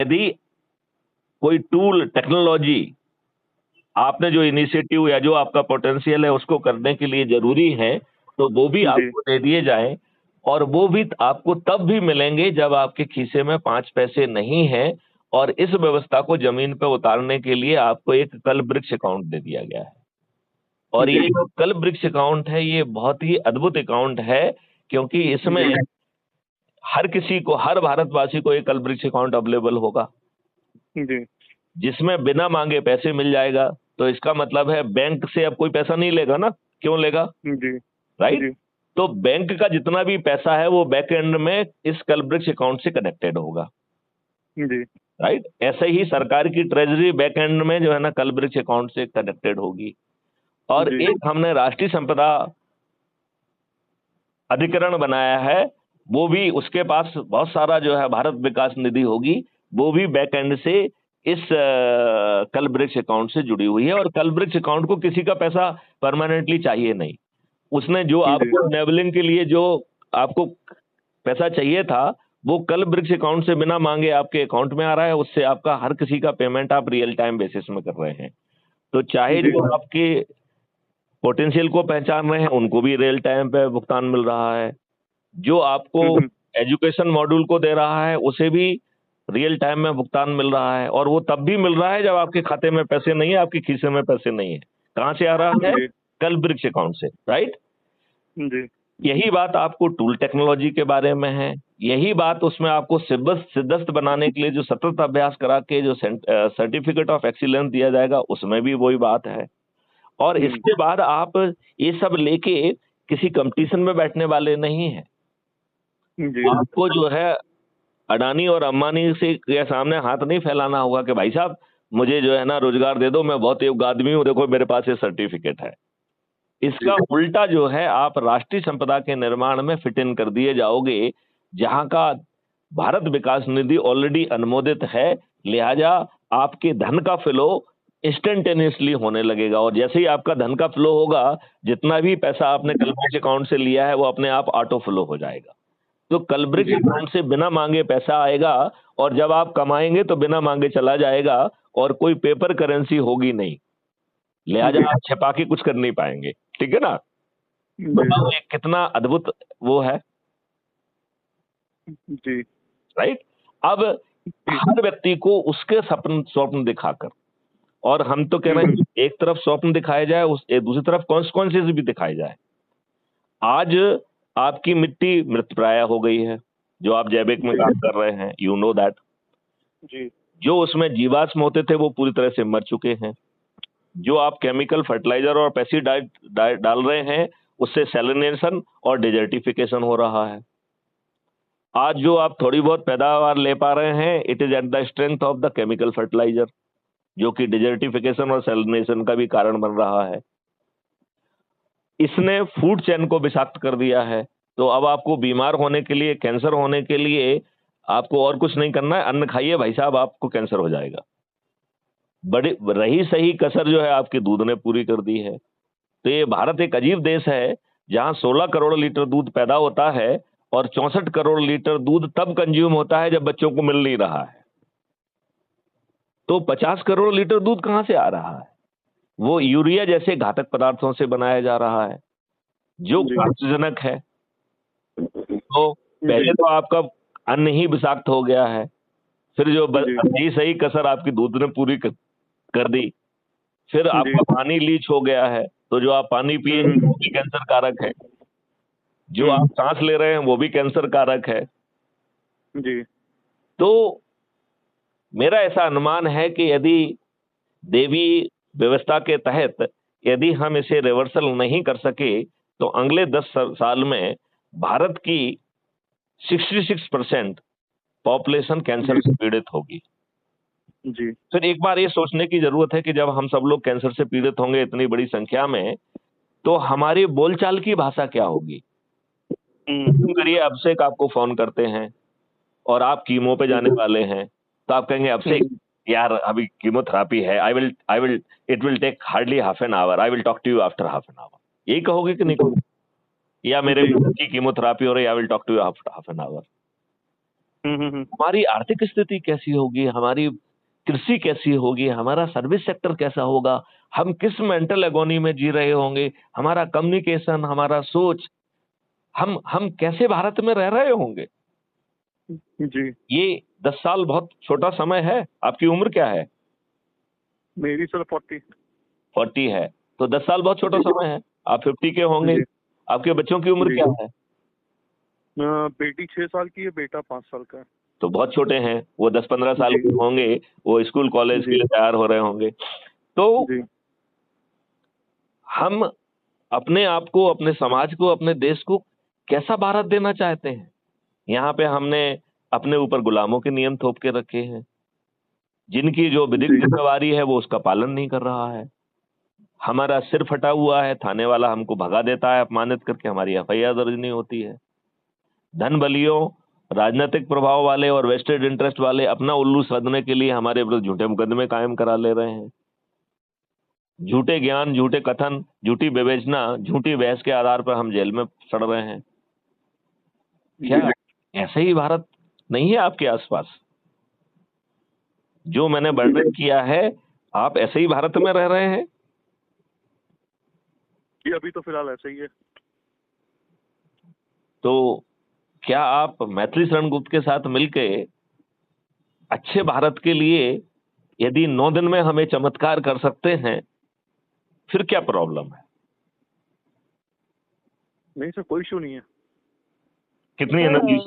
यदि कोई tool technology आपने जो इनिशिएटिव या जो आपका पोटेंशियल है उसको करने के लिए जरूरी है, तो वो भी जी आपको दे दिए जाएं। और वो भी आपको तब भी मिलेंगे जब आपके खीसे में 5 पैसे नहीं है। और इस व्यवस्था को जमीन पे उतारने के लिए आपको एक कल वृक्ष अकाउंट दे दिया गया है। और ये जी जो कल वृक्ष अकाउंट है, ये बहुत ही अद्भुत अकाउंट है, क्योंकि इसमें जी हर किसी को, हर भारतवासी को एक कल वृक्ष अकाउंट अवेलेबल होगा, जी जिसमें बिना मांगे पैसे मिल जाएगा। तो इसका मतलब है बैंक से अब कोई पैसा नहीं लेगा ना, क्यों लेगा, जी राइट? जी तो बैंक का जितना भी पैसा है वो बैक एंड में इस कलब्रिक्स अकाउंट से कनेक्टेड होगा, जी राइट? ऐसे ही सरकार की ट्रेजरी बैक एंड में जो है ना कलब्रिक्स अकाउंट से कनेक्टेड होगी। और जी एक हमने राष्ट्रीय संपदा अधिकरण बनाया है, वो भी, उसके पास बहुत सारा जो है भारत विकास निधि होगी, वो भी बैक एंड से इस कलब्रिक्स अकाउंट से जुड़ी हुई है। और कलब्रिक्स अकाउंट को किसी का पैसा परमानेंटली चाहिए नहीं। उसने जो जी आपको एनेबलिंग के लिए जो आपको पैसा चाहिए था, वो कल ब्रिक्स अकाउंट से बिना मांगे आपके अकाउंट में आ रहा है। उससे आपका हर किसी का पेमेंट आप रियल टाइम बेसिस में कर रहे हैं। तो चाहे जी जो आपके पोटेंशियल को पहचान रहे हैं उनको भी रियल टाइम पे भुगतान मिल रहा है, जो आपको हम्म, एजुकेशन मॉड्यूल को दे रहा है उसे भी रियल टाइम में भुगतान मिल रहा है। और वो तब भी मिल रहा है जब आपके खाते में पैसे नहीं है, आपके खीसे में पैसे नहीं है। कहां से आ रहा है? जी कल ब्रिक्स अकाउंट से, राइट? जी यही बात आपको टूल टेक्नोलॉजी के बारे में है। यही बात उसमें आपको सिद्धस्त बनाने के लिए जो सतत अभ्यास करा के जो सर्टिफिकेट ऑफ एक्सीलेंस दिया जाएगा, उसमें भी वही बात है। और इसके बाद आप ये सब लेके किसी कंपटीशन में बैठने वाले नहीं हैं। जी आपको जो है अडानी और अंबानी से के सामने हाथ नहीं फैलाना होगा कि भाई साहब मुझे जो है ना रोजगार दे दो, मैं बहुत योग्य आदमी हूँ, देखो मेरे पास ये सर्टिफिकेट है। इसका उल्टा जो है आप राष्ट्रीय संपदा के निर्माण में फिट इन कर दिए जाओगे, जहां का भारत विकास निधि ऑलरेडी अनुमोदित है। लिहाजा आपके धन का फ्लो इंस्टेंटेनियसली होने लगेगा। और जैसे ही आपका धन का फ्लो होगा, जितना भी पैसा आपने कलब्रिक्स अकाउंट से लिया है वो अपने आप ऑटो फ्लो हो जाएगा। तो कलब्रिक्स अकाउंट से बिना मांगे पैसा आएगा, और जब आप कमाएंगे तो बिना मांगे चला जाएगा, और कोई पेपर करेंसी होगी नहीं। लिहाजा आप छिपा के कुछ कर नहीं पाएंगे। ठीक है ना? बताओ ये कितना अद्भुत वो है, जी राइट? अब हर व्यक्ति को उसके सपन स्वप्न दिखाकर, और हम तो कह रहे हैं एक तरफ स्वप्न दिखाया जाए, उस एक दूसरी तरफ कॉन्सिक्वेंसेस भी दिखाए जाए। आज आपकी मिट्टी मृतप्राय हो गई है, जो आप जैविक में काम कर रहे हैं, यू नो दैट। जी जो उसमें जीवाश्म होते थे वो पूरी तरह से मर चुके हैं। जो आप केमिकल फर्टिलाइजर और पेस्टिसाइड डाल रहे हैं, उससे सैलिनेशन और डिजर्टिफिकेशन हो रहा है। आज जो आप थोड़ी बहुत पैदावार ले पा रहे हैं, it is at the strength of the chemical fertilizer, जो कि डिजर्टिफिकेशन और सैलिनेशन का भी कारण बन रहा है। इसने फूड चेन को विषाक्त कर दिया है। तो अब आपको बीमार होने के लिए, कैंसर होने के लिए आपको और कुछ नहीं करना है, अन्न खाइए भाई साहब, आपको कैंसर हो जाएगा। बड़ी रही सही कसर जो है आपके दूध ने पूरी कर दी है। तो ये भारत एक अजीब देश है, जहां 16 करोड़ लीटर दूध पैदा होता है और 64 करोड़ लीटर दूध तब कंज्यूम होता है जब बच्चों को मिल नहीं रहा है। तो 50 करोड़ लीटर दूध कहां से आ रहा है? वो यूरिया जैसे घातक पदार्थों से बनाया जा रहा है, जो कार्सिनोजेनिक है। तो पहले तो आपका अन्न ही विषाक्त हो गया है, फिर जो सही सही कसर आपकी दूध ने पूरी कर दी, फिर आपका पानी लीच हो गया है, तो जो आप पानी पिएंगे वो भी कैंसर कारक है, जो आप सांस ले रहे हैं वो भी कैंसर कारक है। जी तो मेरा ऐसा अनुमान है कि यदि देवी व्यवस्था के तहत यदि हम इसे रिवर्सल नहीं कर सके, तो अगले 10 साल में भारत की 66% पॉपुलेशन कैंसर से पीड़ित होगी। जी फिर एक बार ये सोचने की जरूरत है कि जब हम सब लोग कैंसर से पीड़ित होंगे इतनी बड़ी संख्या में, तो हमारी बोलचाल की भाषा क्या होगी? करिए अभिषेक आपको फोन करते हैं और आप कीमो पे जाने वाले हैं, तो आप कहेंगे अभिषेक यार अभी कीमोथेरापी है, I will it will take hardly half an hour, I will talk to you after half an hour. यही कहोगे कि नहीं कहोगे? या मेरे की कीमोथेरापी हो रही है, I will talk to you after half an hour. हमारी आर्थिक स्थिति कैसी होगी, हमारी कृषि कैसी होगी, हमारा सर्विस सेक्टर कैसा होगा, हम किस मेंटल एगोनी में जी रहे होंगे, हमारा कम्युनिकेशन, हमारा सोच, हम कैसे भारत में रह रहे होंगे। जी। ये 10 साल बहुत छोटा समय है। आपकी उम्र क्या है? मेरी सर 40। 40 है, तो 10 साल बहुत छोटा समय है। आप 50 के होंगे। जी। आपके बच्चों की उम्र जी। क्या है? बेटी 6 साल की है, बेटा 5 साल का है। तो बहुत छोटे हैं, वो 10-15 साल जी। के होंगे, वो स्कूल कॉलेज के जी। लिए तैयार हो रहे होंगे। तो जी। हम अपने आप को, अपने समाज को, अपने देश को कैसा भारत देना चाहते हैं? यहाँ पे हमने अपने ऊपर गुलामों के नियम थोप के रखे हैं। जिनकी जो विधिक जी। जिम्मेवारी है वो उसका पालन नहीं कर रहा है। हमारा सिर फटा हुआ है, थाने वाला हमको भगा देता है अपमानित करके, हमारी एफआईआर दर्ज नहीं होती है। धन बलियों, राजनीतिक प्रभाव वाले और वेस्टेड इंटरेस्ट वाले अपना उल्लू सधने के लिए हमारे विरुद्ध झूठे मुकदमे कायम करा ले रहे हैं। झूठे ज्ञान, झूठे कथन, झूठी विवेचना, झूठी बहस के आधार पर हम जेल में सड़ रहे हैं। क्या ऐसे ही भारत नहीं है आपके आसपास? जो मैंने वर्णन किया है, आप ऐसे ही भारत में रह रहे हैं? जी, अभी तो फिलहाल ऐसे ही है। तो क्या आप मैथिली शरण गुप्त के साथ मिलके अच्छे भारत के लिए यदि 9 दिन में हमें चमत्कार कर सकते हैं, फिर क्या प्रॉब्लम है? नहीं सर, कोई इशू नहीं है। कितनी एनर्जी